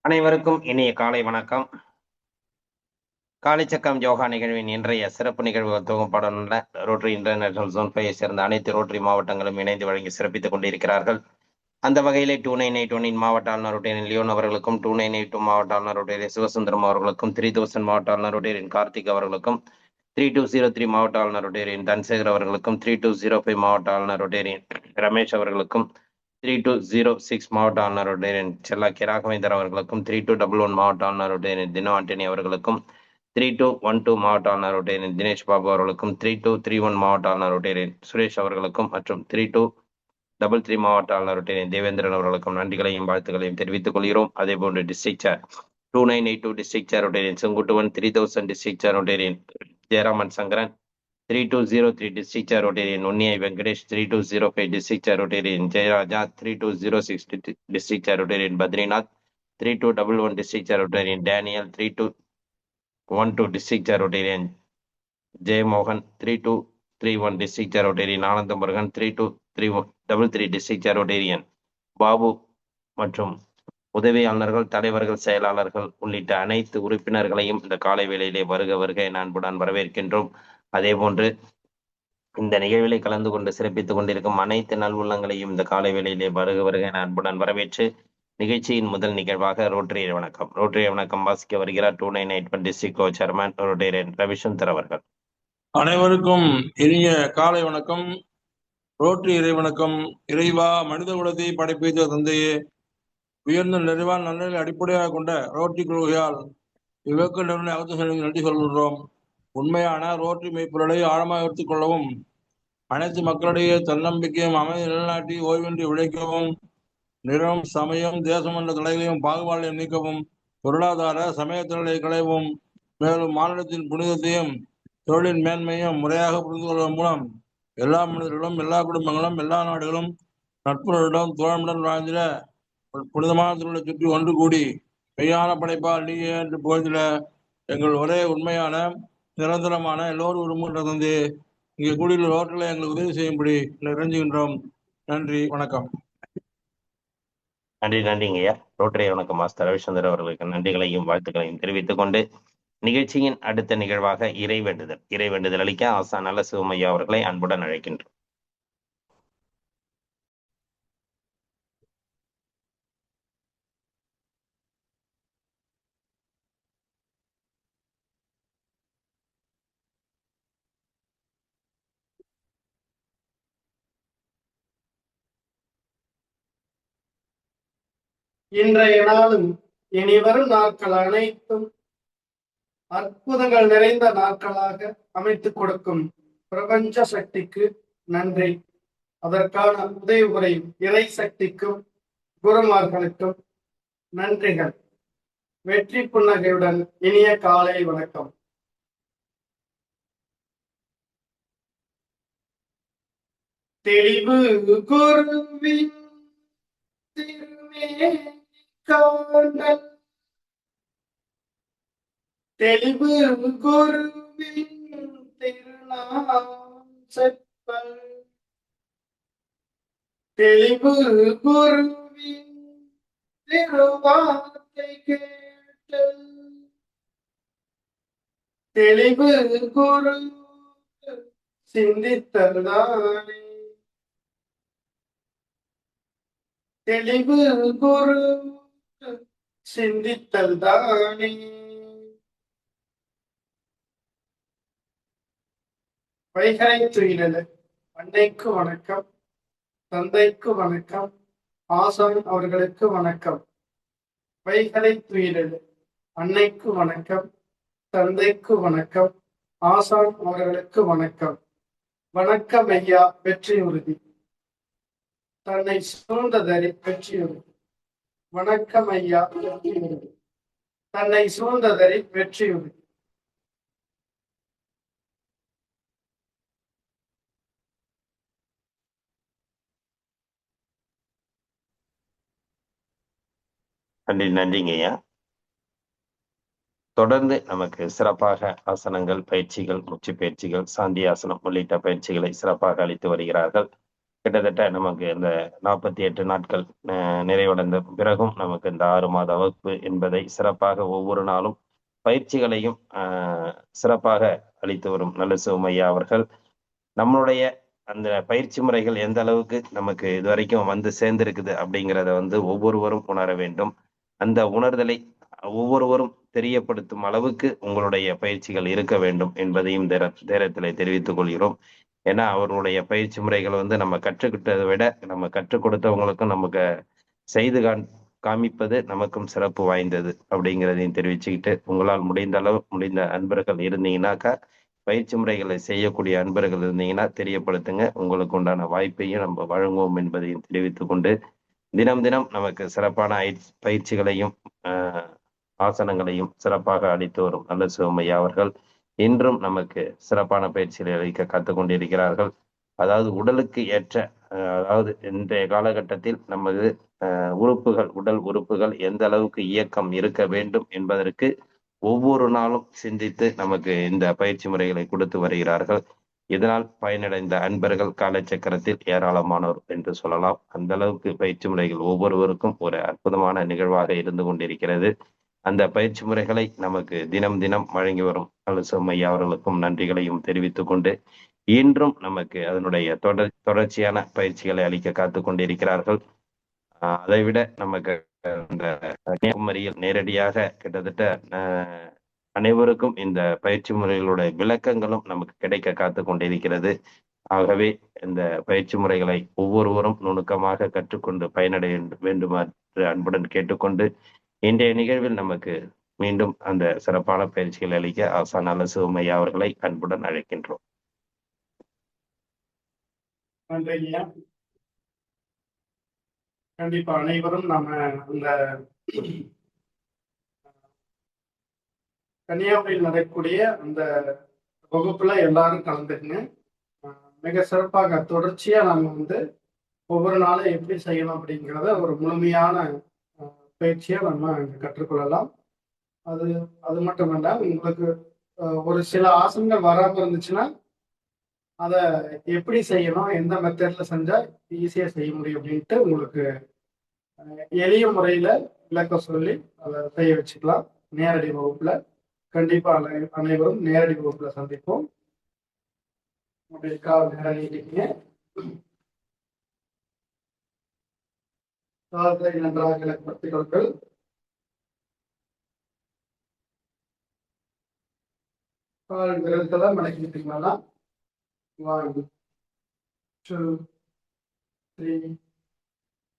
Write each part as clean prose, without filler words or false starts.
அனைவருக்கும் இனிய காலை வணக்கம். காலைச்சக்கம் யோகா நிகழ்வின் இன்றைய சிறப்பு நிகழ்வு தொகுப்பாடலுள்ள ரோட்டரி இன்டர்நேஷனல் ஜோன் 5 சேர்ந்த அனைத்து ரோட்டரி மாவட்டங்களும் இணைந்து வழங்கி சிறப்பித்துக் கொண்டிருக்கிறார்கள். அந்த வகையிலே 2981 மாவட்ட ஆளுநர் ரோட்டரியின் லியோன் அவர்களுக்கும், 2982 மாவட்ட ஆளுநர் ரோட்டரியின் சிவசுந்தரம் அவர்களுக்கும், 3000 மாவட்ட ஆளுநர் ரோட்டரியின் கார்த்திக் அவர்களுக்கும், 3203 மாவட்ட ஆளுநர் ரோட்டரியின் தன்சேகர் அவர்களுக்கும், 3205 மாவட்ட ஆளுநர் ரோட்டரியின் ரமேஷ் அவர்களுக்கும், 3206 மாவட்ட ஆளுநர் ரோட்டரியின் செல்லாக்கி ராகவேந்தர் அவர்களுக்கும், 3211 மாவட்ட ஆளுநர் ரோட்டரியின் தினோ ஆண்டனி அவர்களுக்கும், 3212 மாவட்ட ஆளுநர் ரோட்டரியின் தினேஷ் பாபு அவர்களுக்கும், 3231 மாவட்ட ஆளுநர் ரோட்டரியின் சுரேஷ் அவர்களுக்கும் மற்றும் 3233 மாவட்ட ஆளுநர் ரோட்டரியின் தேவேந்திரன் அவர்களுக்கும் நன்றிகளையும் வாழ்த்துக்களையும் தெரிவித்துக் கொள்கிறோம். அதே போன்று டிஸ்ட்ரிக்ட் சேர் 2982 டிஸ்ட்ரிக்ட் சேர் ரோட்டரியின் செங்குட்டுவன், 3000 டிஸ்ட்ரிக்ட் சேர் ரோட்டரியின் ஜெயராமன் சங்கரன், 3203 டிஸ்ட்ரிக்ட் சேர் ரோட்டரியின் உன்னியை வெங்கடேஷ், 3205 டிஸ்ட்ரிக்ட் சேர் ரோட்டரியின் ஜெயராஜா, 3206 டிஸ்ட்ரிக்ட் சேர் ரோட்டரியின் பத்ரிநாத், 3211 டிஸ்ட்ரிக்ட் சேர் ரோட்டரியின் டேனியல், 3212 டிஸ்ட்ரிக்ட் சேர் ரோட்டரியின் ஜெயமோகன், 3231 டிஸ்ட்ரிக்ட் சேர் ரோட்டரியின் ஆனந்த முருகன், 3233 டிஸ்ட்ரிக்ட் சேர் ரோட்டரியின் பாபு மற்றும் உதவி ஆளுநர்கள், தலைவர்கள், செயலாளர்கள் உள்ளிட்ட அனைத்து உறுப்பினர்களையும் இந்த காலை வேளையிலே வருக வருக என அன்புடன் வரவேற்கின்றோம். அதே போன்று இந்த நிகழ்விலே கலந்து கொண்டு சிறப்பித்துக் கொண்டிருக்கும் அனைத்து நல்வுள்ளங்களையும் இந்த காலை வேளையிலே வருக வருக என அன்புடன் வரவேற்று நிகழ்ச்சியின் முதல் நிகழ்வாக ரோட்டரி வணக்கம் வாசிக்க வருகிறார் 2981 டிஸ்ட்ரிக்ட் கோ சேர்மன் ரோட்டரியன் ரவிசந்தர் அவர்கள். அனைவருக்கும் இனிய காலை வணக்கம். ரோட்டரி இறை வணக்கம். இறைவா, மனித குலத்தை படைப்பித்த தந்தையே, உயர்ந்த நிறைவான நன்மைகளை அடிப்படையாக கொண்ட ரோட்டரி கொள்கையால் இவ்வக்க நிறுவன அவசரங்களுக்கு நன்றி சொல்கின்றோம். உண்மையான ரோட்டரி மெய்ப்பொருளை ஆழமாக எடுத்துக் கொள்ளவும், அனைத்து மக்களிடையே தன்னம்பிக்கையும் அமைதி நிலைநாட்டி ஓய்வின்றி உழைக்கவும், நிறம், சமயம், தேசம் என்ற தடைகளையும் பாகுபாடுகளையும் நீக்கவும், பொருளாதார சமய தடைகளை களையவும், மேலும் மாநிலத்தின் புனிதத்தையும் தொழிலின் மேன்மையும் முறையாக புரிந்து கொள்வதன் மூலம் எல்லா மனிதர்களும், எல்லா குடும்பங்களும், எல்லா நாடுகளும் நட்புடன் தோழமுடன் வாழ்ந்திட புனிதமான தொழிலை சுற்றி ஒன்று கூடி மெய்யான படைப்பால் நீ என்று புகழ்ந்திட எங்கள் ஒரே உண்மையான நிரந்தரமான எல்லோரும் விரும்புகின்ற தந்தை இங்கே கூடியுள்ள ரோட்டர்களை எங்களுக்கு உதவி செய்யும்படி இறைஞ்சுகின்றோம். நன்றி, வணக்கம். நன்றிங்கய்யா. ரோட்டரி வணக்கம் மாஸ்டர் ரவிச்சந்திரன் அவர்களுக்கு நன்றிகளையும் வாழ்த்துக்களையும் தெரிவித்துக் கொண்டு நிகழ்ச்சியின் அடுத்த நிகழ்வாக இறைவேண்டுதல் அளிக்க ஆசா நல்ல சிவமையா அவர்களை அன்புடன் அழைக்கின்றோம். இன்றைய நாளும் இனி வரும் நாட்கள் அனைத்தும் அற்புதங்கள் நிறைந்த நாட்களாக அமைத்துக் கொடுக்கும் பிரபஞ்ச சக்திக்கு நன்றி. அதற்கான உதவி புரியும் இறை சக்திக்கும் குருமார்களுக்கும் நன்றிகள். வெற்றி புன்னகையுடன் இனிய காலை வணக்கம். தெளிவு குருவின் திருமே காணல், தெளிவு குருவின் திருநாம் செப்பல், தெளிவு குருவின் திருவார்த்தை கேட்டல், தெளிவு குரு சிந்தித்தல்தானே, தெளிவு குரு சிந்தித்தல் தானே. வைகரை துயிலது அன்னைக்கு வணக்கம், தந்தைக்கு வணக்கம், ஆசான் அவர்களுக்கு வணக்கம். வைகரை துயிலது அன்னைக்கு வணக்கம், தந்தைக்கு வணக்கம், ஆசான் அவர்களுக்கு வணக்கம். வணக்கம் ஐயா, வெற்றி உறுதி. தன்னை சூழ்ந்ததறி வெற்றியுறுதி. வணக்கம் ஐயா, வெற்றியுறுதி. தன்னை சூழ்ந்ததறி வெற்றியுறுதி. நன்றிங்க ஐயா. தொடர்ந்து நமக்கு சிறப்பாக ஆசனங்கள், பயிற்சிகள், மூச்சு பயிற்சிகள், சாந்தி ஆசனம் உள்ளிட்ட பயிற்சிகளை சிறப்பாக அளித்து வருகிறார்கள். கிட்டத்தட்ட நமக்கு இந்த 48 நாட்கள் நிறைவடைந்த பிறகும் நமக்கு இந்த 6 மாத வகுப்பு என்பதை சிறப்பாக ஒவ்வொரு நாளும் பயிற்சிகளையும் சிறப்பாக அளித்து வரும் நல்ல சிவமையா அவர்கள் நம்மளுடைய அந்த பயிற்சி முறைகள் எந்த அளவுக்கு நமக்கு இதுவரைக்கும் வந்து சேர்ந்திருக்குது அப்படிங்கிறத வந்து ஒவ்வொருவரும் உணர வேண்டும். அந்த உணர்தலை ஒவ்வொருவரும் தெரியப்படுத்தும் அளவுக்கு உங்களுடைய பயிற்சிகள் இருக்க வேண்டும் என்பதையும் நேரத்திலே தெரிவித்துக் கொள்கிறோம். ஏன்னா அவர்களுடைய பயிற்சி முறைகள் வந்து நம்ம கற்றுக்கிட்டதை விட நம்ம கற்றுக் கொடுத்தவங்களுக்கும் நமக்கு செய்து காமிப்பது நமக்கும் சிறப்பு வாய்ந்தது அப்படிங்கிறதையும் தெரிவிச்சுக்கிட்டு, உங்களால் முடிந்த அன்பர்கள் இருந்தீங்கன்னாக்கா பயிற்சி முறைகளை செய்யக்கூடிய அன்பர்கள் இருந்தீங்கன்னா தெரியப்படுத்துங்க. உங்களுக்கு உண்டான வாய்ப்பையும் நம்ம வழங்குவோம் என்பதையும் தெரிவித்துக் கொண்டு, தினம் தினம் நமக்கு சிறப்பான பயிற்சிகளையும் ஆசனங்களையும் சிறப்பாக அளித்து வரும் நல்ல சிவமையா அவர்கள் இன்றும் நமக்கு சிறப்பான பயிற்சிகளை அளிக்க காத்துக் கொண்டிருக்கிறார்கள். அதாவது உடலுக்கு ஏற்ற அதாவது இன்றைய காலகட்டத்தில் நமது உடல் உறுப்புகள் எந்த அளவுக்கு இயக்கம் இருக்க வேண்டும் என்பதற்கு ஒவ்வொரு நாளும் சிந்தித்து நமக்கு இந்த பயிற்சி முறைகளை கொடுத்து வருகிறார்கள். இதனால் பயனடைந்த அன்பர்கள் காலச்சக்கரத்தில் ஏராளமானோர் என்று சொல்லலாம். அந்த அளவுக்கு பயிற்சி முறைகள் ஒவ்வொருவருக்கும் ஒரு அற்புதமான நிகழ்வாக இருந்து கொண்டிருக்கிறது. அந்த பயிற்சி முறைகளை நமக்கு தினம் தினம் வழங்கி வரும் அலுசம்மையா அவர்களுக்கும் நன்றிகளையும் தெரிவித்துக் கொண்டு, இன்றும் நமக்கு அதனுடைய தொடர்ச்சியான பயிற்சிகளை அளிக்க காத்துக் கொண்டிருக்கிறார்கள். அதைவிட நமக்கு இந்த கன்னியாகுமரியில் நேரடியாக கிட்டத்தட்ட அனைவருக்கும் இந்த பயிற்சி முறைகளுடைய விளக்கங்களும் நமக்கு கிடைக்க காத்துக் கொண்டிருக்கிறது. ஆகவே இந்த பயிற்சி முறைகளை ஒவ்வொருவரும் நுணுக்கமாக கற்றுக்கொண்டு பயனடைய வேண்டுமாறு அன்புடன் கேட்டுக்கொண்டு, இன்றைய நிகழ்வில் நமக்கு மீண்டும் அந்த சிறப்பான பயிற்சிகளை அளிக்க ஆசான் நல்ல சிவமையா அவர்களை அன்புடன் அழைக்கின்றோம். நன்றிங்க. கண்டிப்பா அனைவரும் நம்ம அந்த கன்னியாகுமரியில் நடக்கக்கூடிய அந்த வகுப்புல எல்லாரும் கலந்துக்குங்க. மிக சிறப்பாக தொடர்ச்சியா நம்ம வந்து ஒவ்வொரு நாளும் எப்படி செய்யணும் அப்படிங்கிறத ஒரு முழுமையான பயிற்சியை நம்ம இங்க கற்றுக்கொள்ளலாம். அது அது மட்டுமல்ல, உங்களுக்கு ஒரு சில ஆசனங்கள் வராமல் இருந்துச்சுன்னா அதை எப்படி செய்யணும், எந்த மெத்தட்ல செஞ்சா ஈஸியா செய்ய முடியும் அப்படின்ட்டு உங்களுக்கு எளிய முறையில விளக்க சொல்லி அதை செய்ய வச்சுக்கலாம். நேரடி வகுப்புல கண்டிப்பா அனைவரும் நேரடி வகுப்புல சந்திப்போம். உங்களுடைய கால் நேரம் நீட்டிக்கீங்க. கால்களை நன்றாக இலக்கப்படுத்திக் கொள்ளுங்கள். கால் விரல்களை மடக்கிட்டீங்களா? 1 2 3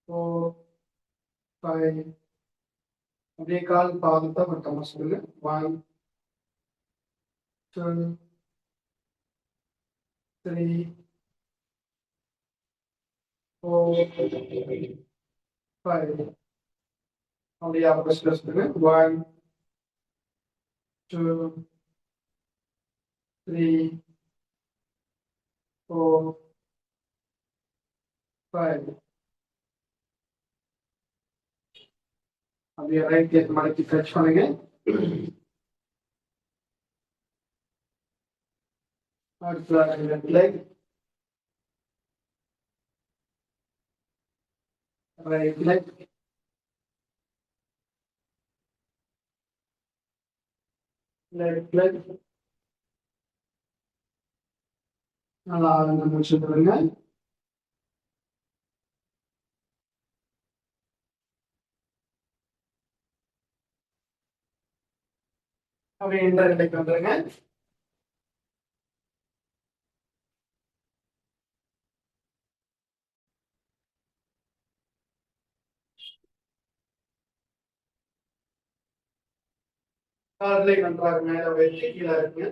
4 5. அப்படியே கால் பாதத்தை மட்டமா சொல்லுங்க. 1 2 3 4 5. அப்படியே ஆப்போசிட்ல சொல்லுங்க. 1 2 3 4 5. அப்படியே ரைட் லெக் மடக்கி டச் பண்ணுங்க. அடுத்து left leg, right leg, left leg. நல்லா ஆழ்ந்து மூச்சு விடுங்க. அப்படியே இந்த நிலைக்கு வந்துருங்க. கால்களை நன்றாக மேல வைத்து கீழே இருக்குங்க.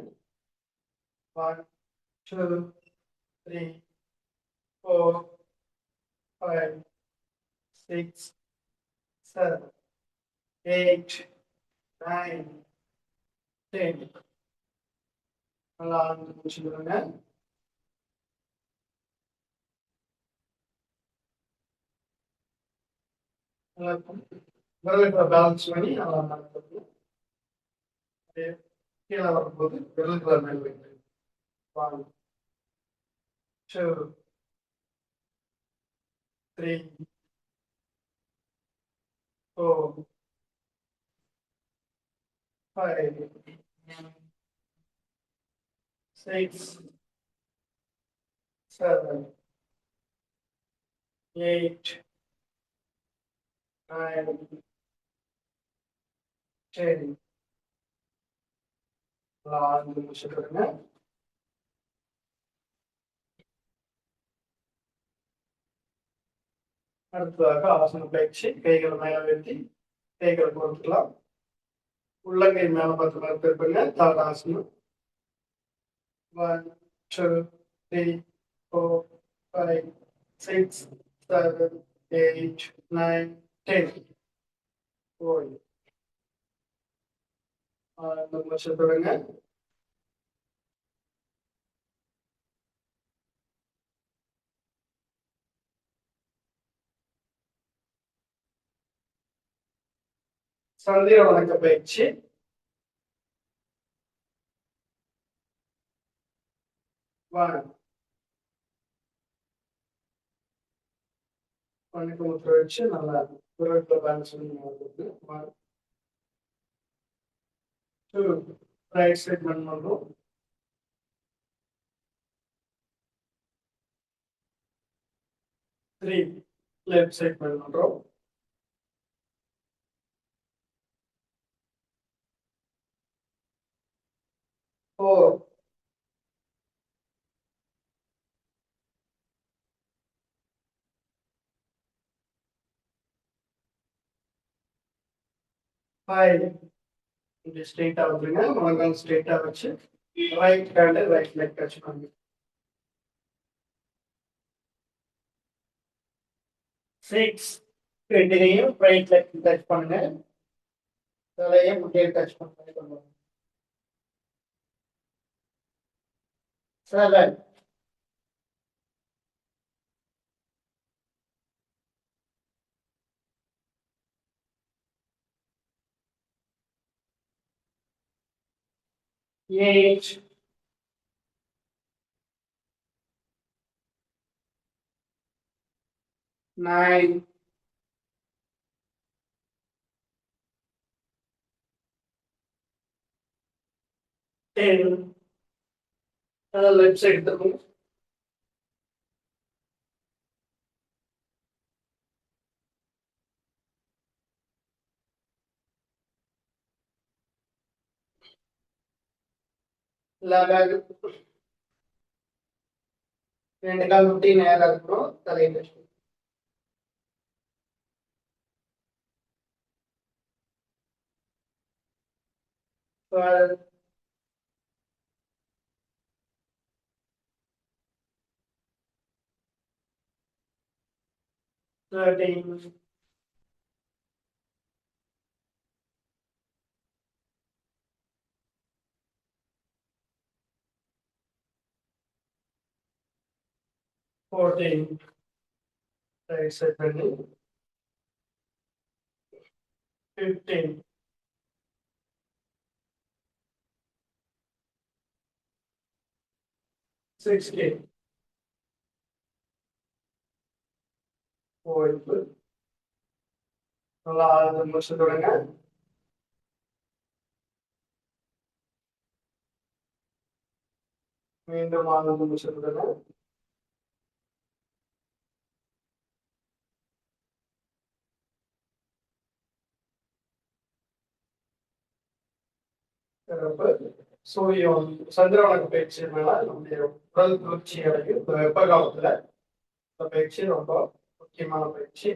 1 2 3 4 5 6 7 8 9 10. நல்லா ஆழ்ந்து மூச்சு விடுங்க. விரல்களை பேலன்ஸ் பண்ணி நல்லா நடக்கிறது. கீழே வரும்போது விரல்களை மேல் வைத்து 1 2 3, 4, 5, 6, 7, 8, 9, 10. ஆழ்ந்து முடிச்சுக்கிறேங்க. அடுத்ததாக ஆசன பயிற்சி. கைகளை மேல உயர்த்தி கைகளை பொறுத்துக்கலாம். உள்ளங்கை மேல பார்த்து மேல திருப்புங்க. தாடாசனம். 1, 2, 3, 4, 5, 6, 7, 8, 9, 10. போய் ஆழ்ந்து முடிச்சுக்கிறேங்க. சந்திர வணக்க பயிற்சி. 1, கண்ணுக்கு முத்திரை வச்சு நல்லா விரல்களை பேலன்ஸ் பண்ணி நடக்குது. 1, 2, ரைட் சைட் பெண்ட் பண்றோம். 3, லெஃப்ட் சைட் பெண்ட் பண்றோம். 4, 5, இப்படி ஸ்ட்ரெயிட்டா வந்துருங்க. முழங்கால் ஸ்ட்ரெயிட்டா வச்சு right hand right leg touch பண்ணுங்க. 6, ரெண்டையும் ரைட் லெக் டச் பண்ணுங்க. தலையை முட்டையை டச் பண்ணுங்க. 7, 8, 9, 10. லெஃப்ட் சைடு திரும்புங்க. 11, 2 கால் முட்டி நேரா இருக்கணும். தலையை டச் பண்ணுங்க. 12, 13, 14, ரைட் சைட் பண்ணி 15, 16, போயிட்டு நல்லா ஆழ்ந்து முடிச்சு தொடங்க. மீண்டும் ஆழ்ந்து முடிச்சு தொடங்க. சூரியன் சந்திரவனக்கு பயிற்சி மேல நம்முடைய உடல் குளிர்ச்சி அடையும். இந்த வெப்ப காலத்துல இந்த பயிற்சி ரொம்ப முக்கியமான பயிற்சி.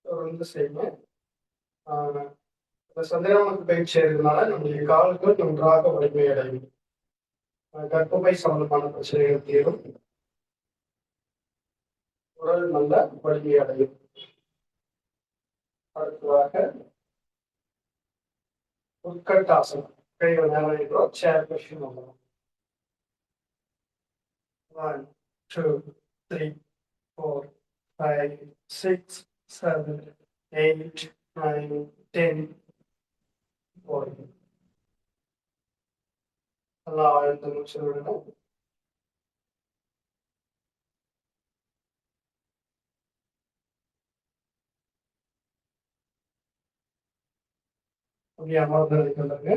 தொடர்ந்து செய்யுங்க. இந்த சந்திரவனக்கு பயிற்சி செய்யறதுனால நம்முடைய கால்கள் நன்றாக வலிமை அடையும். கர்ப்பப்பை சம்பந்தமான பிரச்சனைகள் தீரும். உடல் நல்ல வலிமை அடையும். அடுத்ததாக உட்கட்டாசனம். கைகள் மேல வைக்கிறோம். சேர் பொசிஷன் வந்துடும். 1, 2, 3, 4, 5, 6, 7, 8, 9, 10. போதும். நல்லா ஆழ்ந்து மூச்சு விடுங்க. அப்படியே அமர்ந்ததுக்கு வந்துருங்க.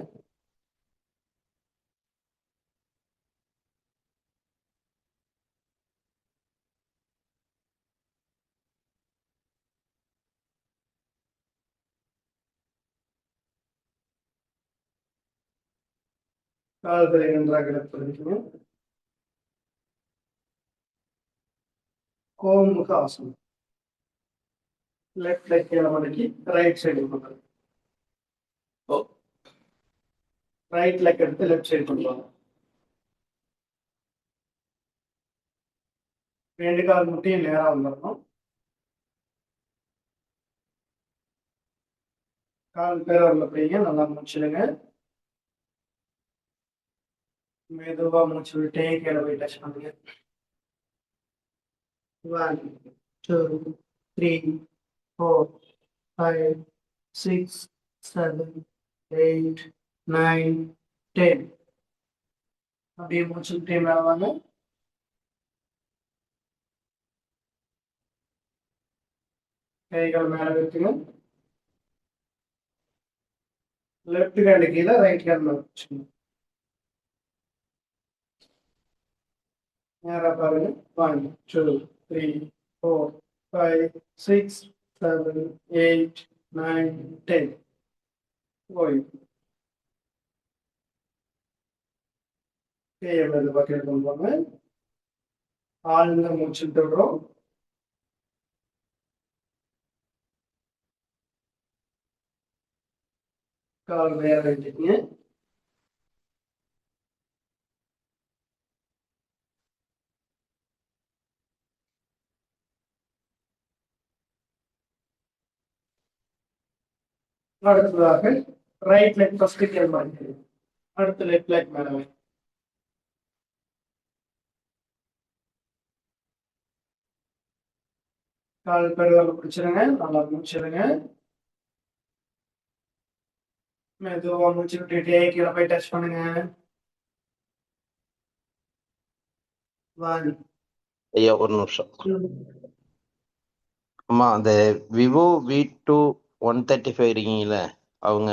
கால்களை நன்றாக இடப்படுத்திக்கணும். கோமுக ஆசனம். லெஃப்ட் லெக் கீழே மடக்கி ரைட் சைடு கொண்டு ரைட் லெக் எடுத்து லெஃப்ட் சைடு கொண்டு வாங்க. 2 கால் முட்டியும் நேரா வந்துடணும். கால் பேரவரில் பிடிங்க. நல்லா மூச்சிடுங்க. மெதுவா மூச்சு விட்டே கீழே போய் டச் பண்ணுங்க. 1 2 3 4 5 6 7 8 9 10. அப்படியே மூச்சு விட்டே மேல வாங்க. கைகள் மேல வைத்துங்க. லெஃப்ட் ஹேண்ட் கீழே ரைட் ஹேண்ட் மேல வச்சுக்கணும். நேரா பாருங்க. 1 2 3 4 5 6 7 8 9 10. ஓய்வு. கையை மெதுவாக கீழே கொண்டு வாங்க. ஆழ்ந்த மூச்சு விட்டுடுறோம். கால் மேல வைத்துக்கங்க. அடுத்ததாக ரைட் லெக் ஃபர்ஸ்ட் கீழே மாறிக்கிறேன். அடுத்து லெஃப்ட் லெக் மேல வை. கால் பெருவிரல பிடிச்சிருங்க. நல்லா மூச்சிடுங்க. மெதுவா மூச்சு விட்டுட்டே கீழே போய் டச் பண்ணுங்க. 1 ஐயா ஒரு நிமிஷம். 2 அம்மா அந்த விவோ V2 135 இருக்கீங்கள, அவங்க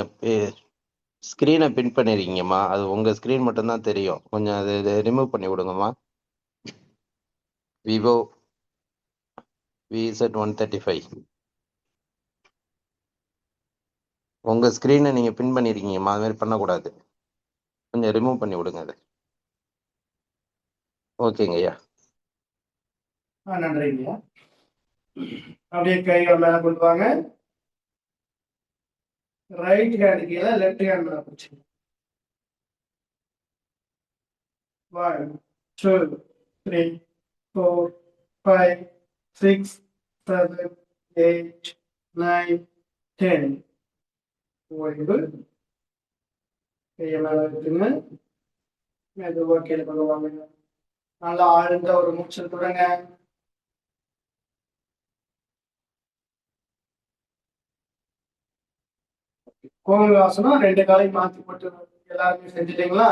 ஸ்க்ரீனை பின் பண்ணிருக்கீங்கம்மா. அது உங்க ஸ்க்ரீன் மட்டும்தான் தெரியும். கொஞ்சம் அது ரிமூவ் பண்ணி விடுங்கம்மா. விவோ VZ135 உங்க ஸ்க்ரீனை நீங்க பின் பண்ணிருக்கீங்கம்மா. அது மாதிரி பண்ணக்கூடாது. கொஞ்சம் ரிமூவ் பண்ணி விடுங்க அது. ஓகேங்க ஐயா. நன்றிங்க. அப்படியே கைகள் மேல கொண்டு வாங்க. ரைட் ஹேண்ட் கீழே லெஃப்ட் ஹேண்ட் மேல பிடிச்சிங்க. 1 2 3 4 5 6 7 8 9 10. ஓய்வு. கையை மேல வைத்துங்க. மெதுவா கீழே கொண்டு வாங்க. நல்லா ஆழ்ந்த ஒரு மூச்சு தொடங்க. கோமுகாசனம் 2 காலையும் மாத்தி போட்டு எல்லாருமே செஞ்சுட்டீங்களா?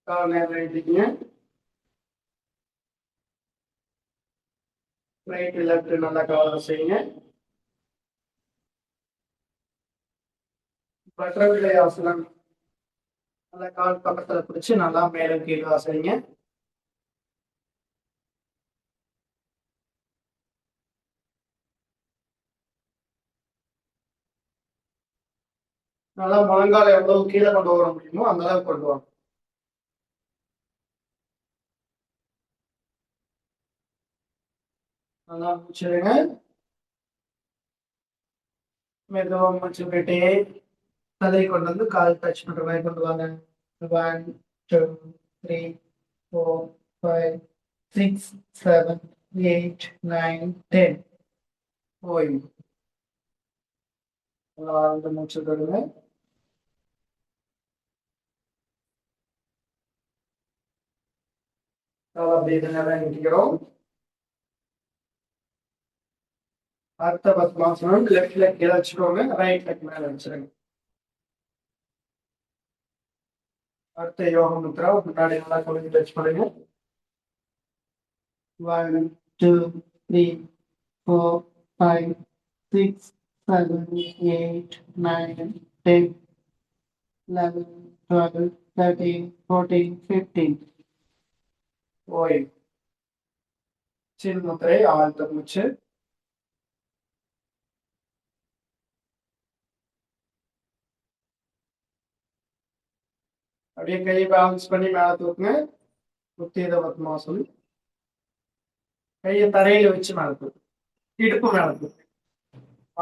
கால் நேரம் எழுதிக்கங்க. ரைட் லெஃப்ட் நல்லா கவனம் செய்யுங்க. பட்டர்ஃப்ளை ஆசனம். நல்லா கால் பக்கத்துல பிடிச்சு நல்லா மேலும் கீழே அசைங்க. நல்லா முழங்கால எவ்வளவு கீழே கொண்டு வர முடியுமோ அந்த அளவுக்கு கொண்டு வாங்க. நல்லா மூச்சிடுங்க. மெதுவா மூச்சு விட்டே தலை கொண்டு வந்து கால் டச் பண்ற மாதிரி கொண்டு வாங்க. 1 2 3 4 5 6 7 8 9 10. ஓய்வு. ஆழ்ந்த மூச்சு விடுங்க. அப்படியே நேரம் நிற்கிறோம். அடுத்த பத்மாசனம். லெஃப்ட் லெக் கீழே வச்சுக்கோங்க. ரைட் லெக் மேல வச்சிருங்க. அடுத்த யோக முத்ரா. முன்னாடி நல்லா குளிச்சு டச் பண்ணுங்க. 1 2 3 4, 5, 6, 7, 8, 9, 10, 11, 12, 13, 14, 15. ஓய்வு. சின்முத்திரை ஆழ்ந்த மூச்சு. அப்படியே கையை பேலன்ஸ் பண்ணி மேல தூக்குங்க. உத்தீத பத்மாசனம். கையை தரையில வச்சு மேல தூக்கு. இடுப்பு மேல தூக்கு.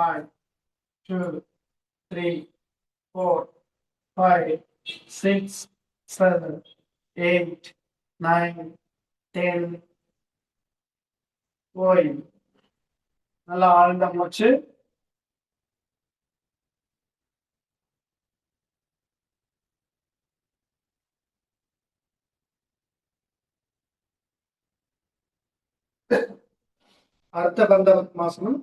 1, 2, 3, 4, 5, 6, 7, 8, 9, 10. ஓய்வு. நல்லா ஆழ்ந்த மூச்சு. அர்த்த பந்த பத்மாசனம்.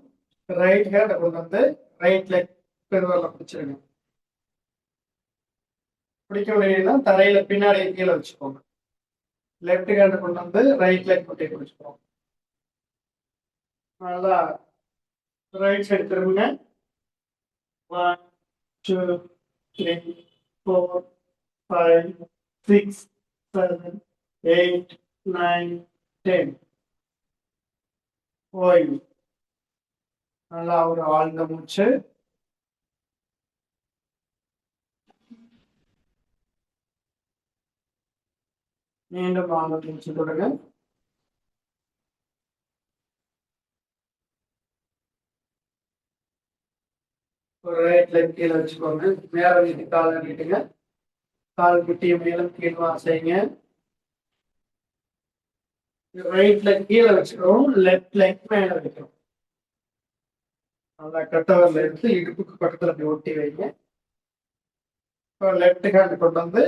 ரைட் ஹேண்ட் கொண்டு வந்து ரைட் லெக் பெருவரல பிடிச்சிருங்க. பிடிக்க முடியலன்னா தரையில பின்னாடி கீழே வச்சுக்கோங்க. லெஃப்ட் ஹேண்ட் கொண்டு வந்து ரைட் லெக் கொட்டி பிடிச்சுக்கோங்க. நல்லா ரைட் சைடு திரும்புங்க. 1, 2, 3, 4, 5, 6, 7, 8, 9, 10. ஓய்வு. நல்லா ஒரு ஆழ்ந்த மூச்சு. மீண்டும் ஆழ்ந்த மூச்சு தொடங்க. ஒரு ரைட் லெக் கீழே வச்சுக்கோங்க. மேல நீட்டி கால் நீட்டுங்க. கால் குட்டியை மேலும் கீழ்வா செய்யுங்க. ரைட் லெக் கீழே வச்சுக்கிறோம். லெஃப்ட் லெக் மேல வைக்கிறோம். நல்லா கட்டவரில் எடுத்து இடுப்புக்கு பக்கத்துல அப்படி ஒட்டி வைங்க. இப்போ லெஃப்ட் ஹேண்ட் கொண்டு வந்து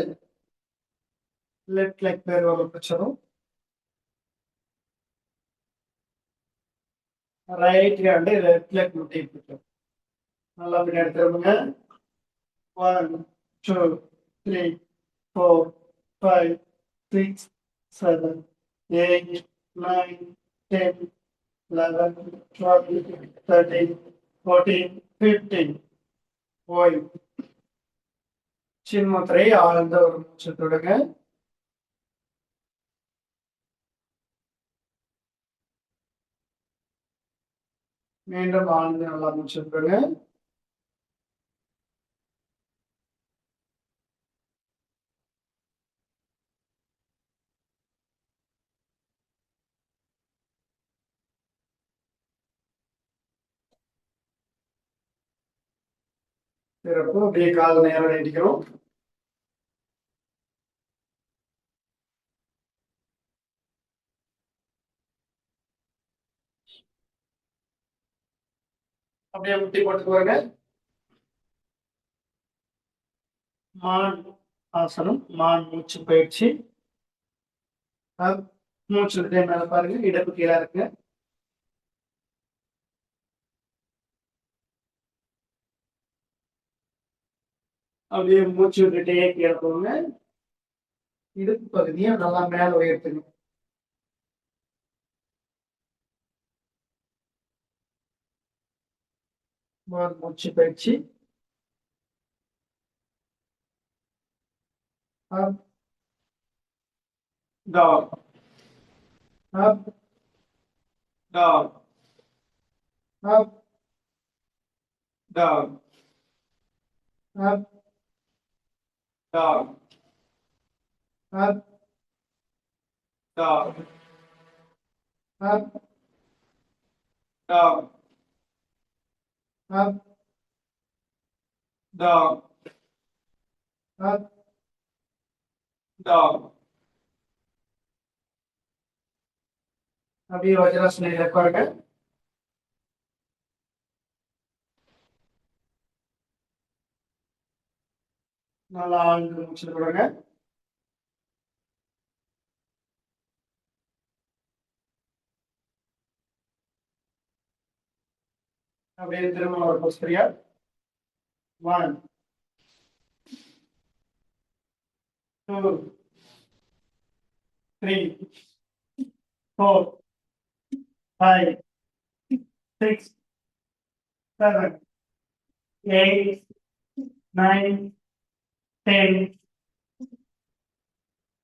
லெஃப்ட் லெக் பெருவரல் பிடிச்சிடும். ரைட் ஹேண்டு லெஃப்ட் லெக் முட்டி பிடிக்கும். நல்லா பின்னாடி திரும்புங்க. 1, 2, 3, 4, 5, 6, 7, 8, 9, 10, 11, 12, 13, 14, 15. ஓய்வு. சின்முத்திரை ஆழ்ந்த ஒரு மூச்சு தொடுங்க. மீண்டும் ஆழ்ந்து நல்லா மூச்சு தொடுங்க. சிறப்பு. அப்படியே கால் நேரம் நீட்டிக்கிறோம். அப்படியே முட்டி போட்டுக்குவாங்க. மான் ஆசனம், மான் மூச்சு பயிற்சி. மூச்சு விட்டே மேல பாருங்க. இடுப்பு கீழே இருக்கு. அப்படியே மூச்சு விட்டுட்டே கீழே போங்க. இடுப்பு பகுதியை நல்லா மேல உயர்த்துங்க. மூச்சு பயிற்சி. up, down, up, down, up, down, up, down, up, down, up, down, up, down, up, down. अभी वज्रासन रखोगे. நல்லா ஆழ்ந்து மூச்சு விடுங்க. அப்படியே திரும்ப ஒரு பொஸ்டரியா. 1, 2, 3, 4, 5, 6, 7, 8, 9, 10.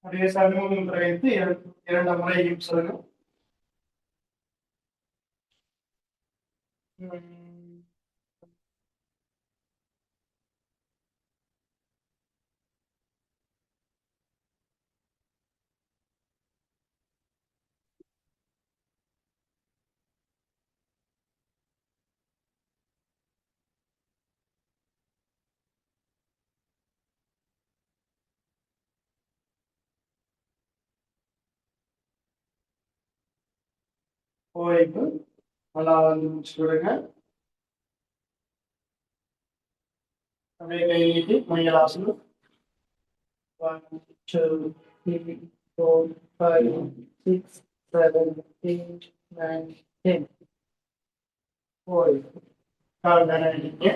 அப்படியே சமூகம் வைத்து இரண்டு முறையும் சொல்லுங்க. ஓய்வு நல்லா முடிச்சு விடுங்க. அப்படியே கை நீட்டி மஞ்சளாசனம். 1, 2, 3, 4, 5, 6, 7, 8, 9, 10. ஓய்வு. கால் தானே நீங்க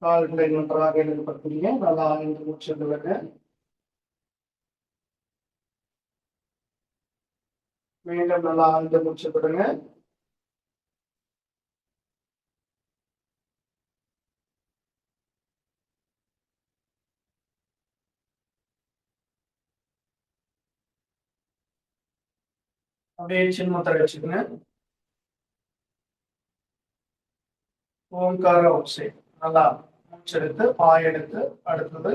கால்களை நன்றாக எழுதப்படுத்துறீங்க. நல்லா ஆழ்ந்து மூச்சு விடுங்க. மீண்டும் நல்லா ஆழ்ந்து மூச்சு விடுங்க. அப்படியே சின்மத்தை வச்சுக்கங்க. ஓம்கார ஓசை நல்லா மூச்செடுத்து பாய் எடுத்து, அடுத்தது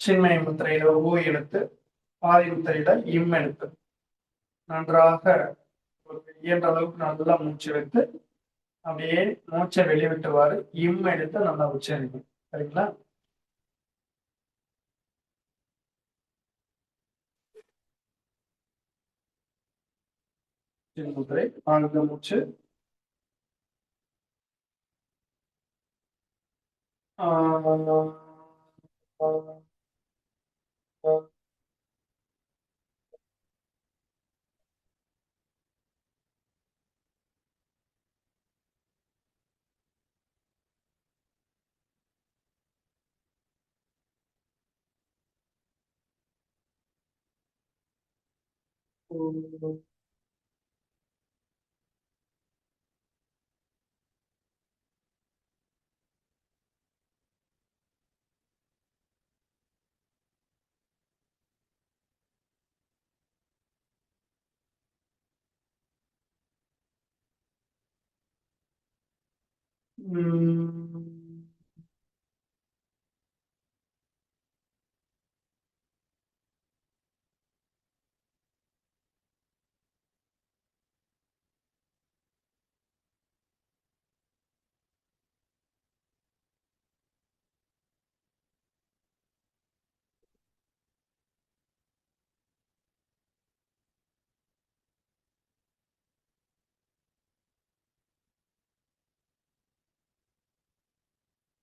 சின்மய முத்திரையில ஊ எடுத்து, பாதி முத்திரையில இம் எடுத்து நன்றாக ஒரு இயன்ற அளவுக்கு நல்லா மூச்செடுத்து அப்படியே மூச்சை வெளிவிட்டுவாரு. இம் எடுத்து நல்லா உச்சரிக்கும். சரிங்களா? சின்முத்திரை ஆழ்ந்த மூச்சு.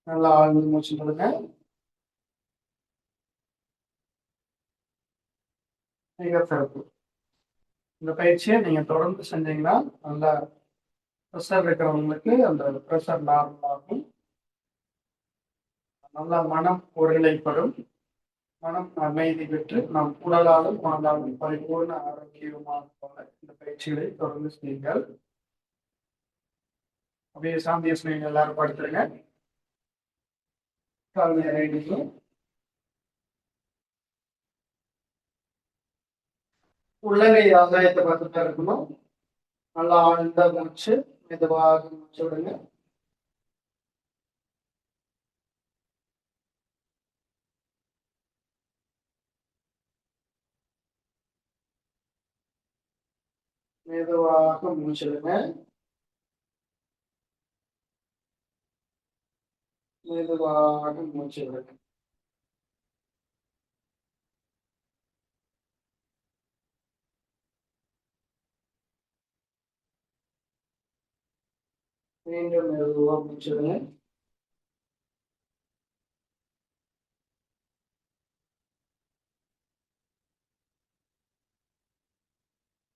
நல்லா ஆழ்ந்து மூச்சு விடுங்க. மிக சிறப்பு. இந்த பயிற்சியை நீங்க தொடர்ந்து செஞ்சீங்கன்னா நல்லா ப்ரெஷர் இருக்கிறவங்களுக்கு அந்த ப்ரெஷர் நார்மல் ஆகும். நல்லா மனம் ஒருநிலைப்படும். மனம் அமைதி பெற்று நம் உடலாலும் மனதாலும் பரிபூர்ண ஆரோக்கியமாக இந்த பயிற்சிகளை தொடர்ந்து செய்யுங்கள். அப்படியே சாந்திய ஸ்நேகம் எல்லாரும் படுத்துருங்க. கால் நேரம் உள்ளங்கை ஆதாயத்தை பார்த்துட்டா இருக்கணும். நல்லா ஆழ்ந்த மூச்சு மெதுவாக மூச்சு விடுங்க. மெதுவாக மூச்சு விடுங்க. மெதுவாக மூச்சு விடுங்க. மீண்டும் மெதுவாக மூச்சு விடுங்க.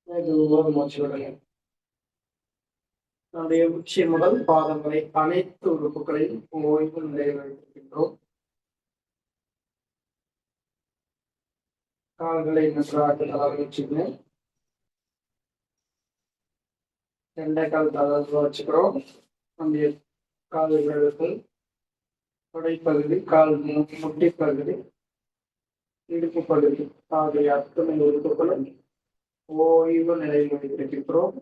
மெதுவாக மூச்சு விடுங்க. நம்முடைய உச்சி முதல் பாதம் வரை அனைத்து உறுப்புகளையும் ஓய்வு நிலையில் வைத்திருக்கின்றோம். கால் கால்களை நன்றாக தளர வச்சுக்கங்க. 2 கால் தளர்வு வச்சுக்கிறோம். நம்முடைய கால்களுக்கு தொடைப்பகுதி, கால் முட்டி பகுதி, இடுப்பு பகுதி ஆகிய அத்தனை உறுப்புகளும் ஓய்வு நிலையில் வைத்திருக்கிறோம்.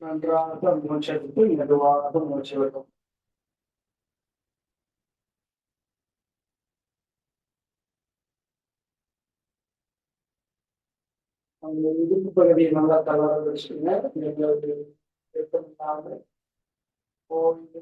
நன்றாக மூச்செடுத்து மெதுவாக மூச்சு விடும். அந்த இடுப்பு பகுதியை நல்லா தளர வச்சுக்கோங்க. எங்களுக்கு ஓய்வு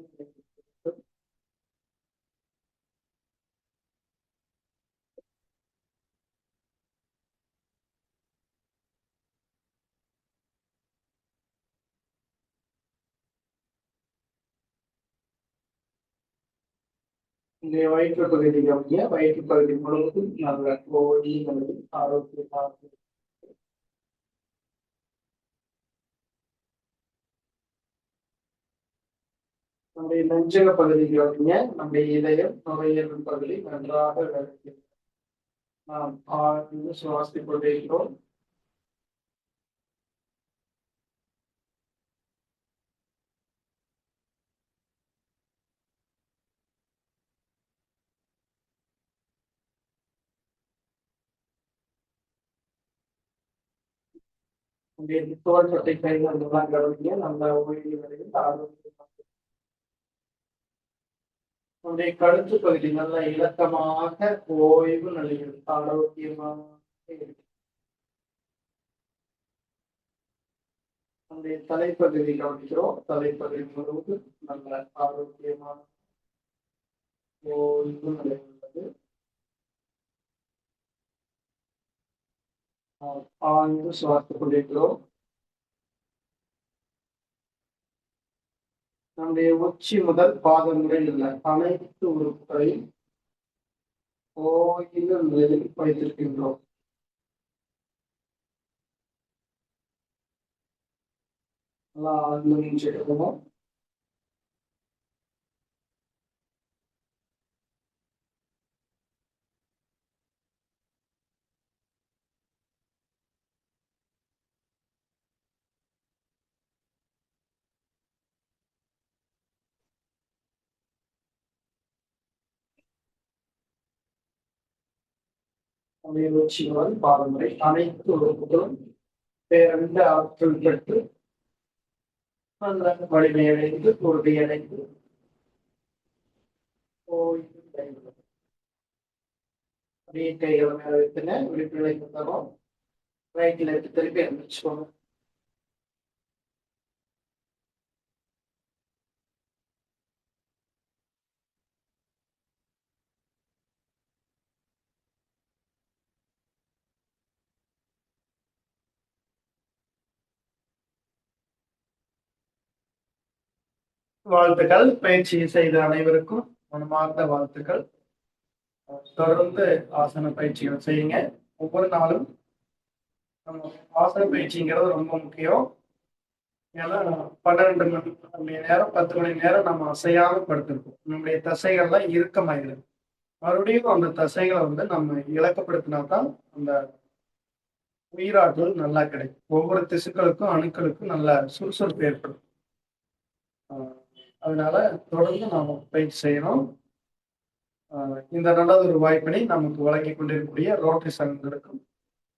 இந்த வயிற்று பகுதி கவனிங்க. வயிற்று பகுதி முழுவதும் நல்ல ஓய்வு ஆரோக்கியமாக நம்முடைய நெஞ்சக பகுதி கவனிங்க. நம்முடைய இதயம் நுரையீரல் பகுதி நன்றாக வேலை. நாம் ஆழ்ந்து சுவாசித்துக் கொண்டிருக்கிறோம். தோள்பட்டை கைகள் எல்லாம் கவனிங்க. நல்ல ஓய்வு நிலையில் ஆரோக்கியமாக. நம்முடைய கழுத்து பகுதி நல்ல இலக்கமாக ஓய்வு நிலையில் ஆரோக்கியமாக இருக்கு. நம்முடைய தலைப்பகுதி கவனிக்கிறோம். தலைப்பகுதி முழுவதும் நல்ல ஆரோக்கியமான ஓய்வு நிலை உள்ளது. ஆழ்ந்து சுவாசித்துக் கொண்டிருக்கிறோம். நம்முடைய உச்சி முதல் பாதம் வரை உள்ள அனைத்து உறுப்புகளையும் ஓய்வு நிலையில் வைத்திருக்கின்றோம். நல்லா ஆழ்ந்து மூச்சு எடுக்கணும். நம்முடைய உச்சி முதல் பாதம் வரை அனைத்து உறுப்புகளும் பேரந்த ஆற்றல் பெற்று நல்ல வலிமை அடைந்து உறுதியடைந்து ஓய்வு நிலையில். அப்படியே கைகளை மேல வைத்துங்க. விழிப்புகளை தரோம். ரைட் லெஃப்ட் திருப்பி அனுப்பிச்சுக்கோங்க. வாழ்த்துக்கள். பயிற்சி செய்த அனைவருக்கும் மனமார்ந்த வாழ்த்துக்கள். தொடர்ந்து ஆசன பயிற்சிகள் செய்யுங்க. ஒவ்வொரு நாளும் நம்ம ஆசன பயிற்சிங்கிறது ரொம்ப முக்கியம். ஏன்னா 12 மணி நேரம் 10 மணி நேரம் நம்ம அசையாம படுத்திருக்கோம். நம்முடைய தசைகள்லாம் இறுக்கமாயிடுது. மறுபடியும் அந்த தசைகளை நம்ம இலக்கப்படுத்தினா தான் அந்த உயிராற்றல் நல்லா கிடைக்கும். ஒவ்வொரு திசுக்களுக்கும் அணுக்களுக்கும் நல்ல சுறுசுறுப்பு ஏற்படும். அதனால தொடர்ந்து நாம பயிற்சி செய்யணும். இந்த நல்ல ஒரு வாய்ப்பினை நமக்கு வழங்கி கொண்டிருக்கக்கூடிய ரோட்டரி சங்கங்களுக்கும்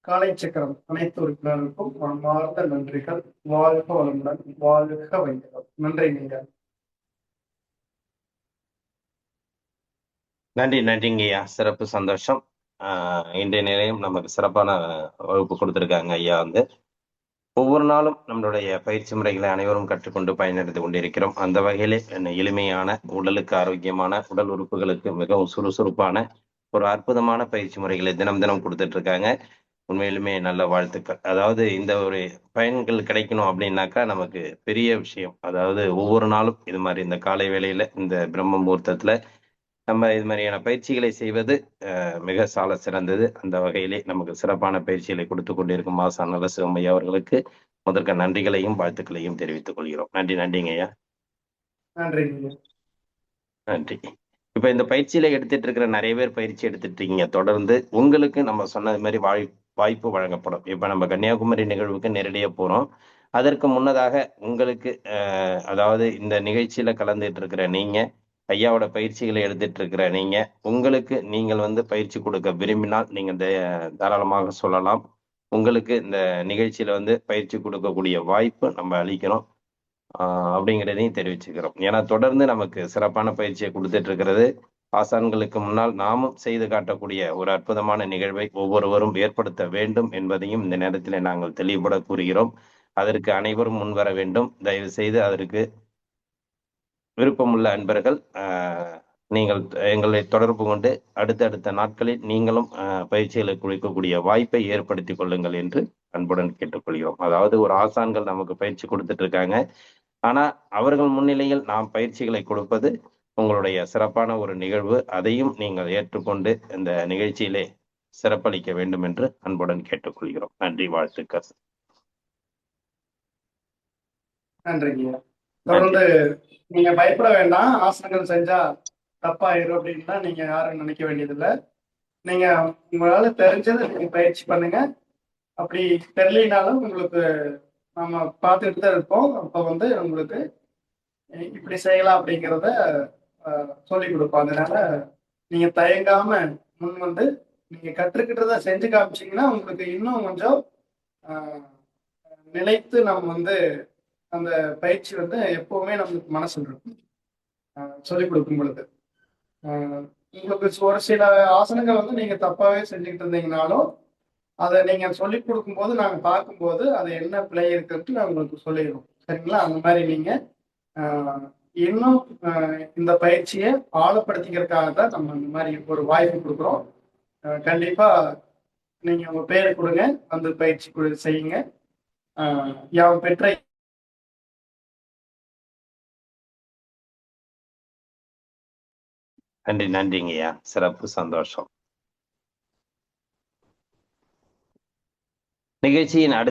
காலை சக்கரம் அனைத்து உறுப்பினர்களுக்கும் மனமார்ந்த நன்றிகள். வாழ்க வளமுடன், வாழ்க வையகம். நன்றி. நீங்கள் நன்றிங்கய்யா. சிறப்பு, சந்தோஷம். இன்றைய நிலையம் நமக்கு சிறப்பான வகுப்பு கொடுத்திருக்காங்க ஐயா. ஒவ்வொரு நாளும் நம்மளுடைய பயிற்சி முறைகளை அனைவரும் கற்றுக்கொண்டு பயனடைந்து கொண்டிருக்கிறோம். அந்த வகையிலே எளிமையான, உடலுக்கு ஆரோக்கியமான, உடல் உறுப்புகளுக்கு மிகவும் சுறுசுறுப்பான ஒரு அற்புதமான பயிற்சி முறைகளை தினம் தினம் கொடுத்துட்டு இருக்காங்க. உண்மையிலுமே நல்ல வாழ்த்துக்கள். அதாவது இந்த ஒரு பயன்கள் கிடைக்கணும் அப்படின்னாக்கா நமக்கு பெரிய விஷயம். அதாவது ஒவ்வொரு நாளும் இது மாதிரி இந்த காலை வேளையில இந்த பிரம்ம முகூர்த்தத்துல நம்ம இது மாதிரியான பயிற்சிகளை செய்வது மிக சால சிறந்தது. அந்த வகையிலே நமக்கு சிறப்பான பயிற்சிகளை கொடுத்து கொண்டிருக்கும் மாசா நலசிவம் ஐயா அவர்களுக்கு முதற்க நன்றிகளையும் வாழ்த்துக்களையும் தெரிவித்துக் கொள்கிறோம். நன்றிங்க ஐயா. நன்றி. நன்றி. இப்ப இப்ப இந்த பயிற்சியில எடுத்துட்டு இருக்கிற நிறைய பேர் பயிற்சி எடுத்துட்டு இருக்கீங்க. தொடர்ந்து உங்களுக்கு நம்ம சொன்னது மாதிரி வாய்ப்பு வழங்கப்படும். இப்ப நம்ம கன்னியாகுமரி நிகழ்வுக்கு நேரடியா போறோம். அதற்கு முன்னதாக உங்களுக்கு அதாவது இந்த நிகழ்ச்சியில கலந்துட்டு இருக்கிற நீங்க, ஐயாவோட பயிற்சிகளை எடுத்துட்டு இருக்கிற நீங்க, உங்களுக்கு நீங்கள் பயிற்சி கொடுக்க விரும்பினால் நீங்க தாராளமாக சொல்லலாம். உங்களுக்கு இந்த நிகழ்ச்சியில பயிற்சி கொடுக்கக்கூடிய வாய்ப்பு நம்ம அளிக்கிறோம். அப்படிங்கிறதையும் தெரிவிச்சுக்கிறோம். ஏன்னா தொடர்ந்து நமக்கு சிறப்பான பயிற்சியை கொடுத்துட்டு இருக்கிறது ஆசான்களுக்கு முன்னால் நாமும் செய்து காட்டக்கூடிய ஒரு அற்புதமான நிகழ்வை ஒவ்வொருவரும் ஏற்படுத்த வேண்டும் என்பதையும் இந்த நேரத்தில் நாங்கள் தெளிவுபட கூறுகிறோம். அதற்கு அனைவரும் முன்வர வேண்டும். தயவு செய்து அதற்கு விருப்பமுள்ள அன்பர்கள் நீங்கள் எங்களை தொடர்பு கொண்டு அடுத்தடுத்த நாட்களில் நீங்களும் பயிற்சிகளை கொடுக்கக்கூடிய வாய்ப்பை ஏற்படுத்தி கொள்ளுங்கள் என்று அன்புடன் கேட்டுக்கொள்கிறோம். அதாவது ஒரு ஆசான்கள் நமக்கு பயிற்சி கொடுத்துட்டு இருக்காங்க. ஆனா அவர்கள் முன்னிலையில் நாம் பயிற்சிகளை கொடுப்பது உங்களுடைய சிறப்பான ஒரு நிகழ்வு. அதையும் நீங்கள் ஏற்றுக்கொண்டு இந்த நிகழ்ச்சியிலே சிறப்பளிக்க வேண்டும் என்று அன்புடன் கேட்டுக்கொள்கிறோம். நன்றி, வாழ்த்துக்கள். நன்றிங்க. தொடர்ந்து நீங்க பயப்பட வேண்டாம். ஆசனங்கள் செஞ்சா தப்பாயிரும் அப்படின்னா நீங்க யாரும் நினைக்க வேண்டியதில்லை. நீங்க உங்களால தெரிஞ்சதை நீங்க பயிற்சி பண்ணுங்க. அப்படி தெரியலினாலும் உங்களுக்கு நம்ம பார்த்துட்டு தான் இருப்போம். அப்போ உங்களுக்கு இப்படி செய்யலாம் அப்படிங்கிறத சொல்லி கொடுப்போம். அதனால நீங்க தயங்காம முன் நீங்க கற்றுக்கிட்டதை செஞ்சு காமிச்சீங்கன்னா உங்களுக்கு இன்னும் கொஞ்சம் நிலைத்து நம்ம அந்த பயிற்சி எப்பவுமே நம்மளுக்கு மனசுல இருக்கும். சொல்லிக் கொடுக்கும் பொழுது உங்களுக்கு ஒரு சில ஆசனங்கள் நீங்க தப்பாவே செஞ்சுக்கிட்டு இருந்தீங்கனாலும் அதை நீங்க சொல்லிக் கொடுக்கும்போது நாங்க பார்க்கும்போது அது என்ன பிழை இருக்குன்ட்டு நான் உங்களுக்கு சொல்லிடுவோம். சரிங்களா? அந்த மாதிரி நீங்க இன்னும் இந்த பயிற்சியை ஆழப்படுத்திக்கிறதுக்காக தான் நம்ம இந்த மாதிரி ஒரு வாய்ப்பு கொடுக்குறோம். கண்டிப்பா நீங்க உங்க பேரை கொடுங்க, அந்த பயிற்சி செய்யுங்க. யாம் பெற்ற நன்றிங்கய்யா. சிறப்பு, சந்தோஷம். நிகழ்ச்சியின்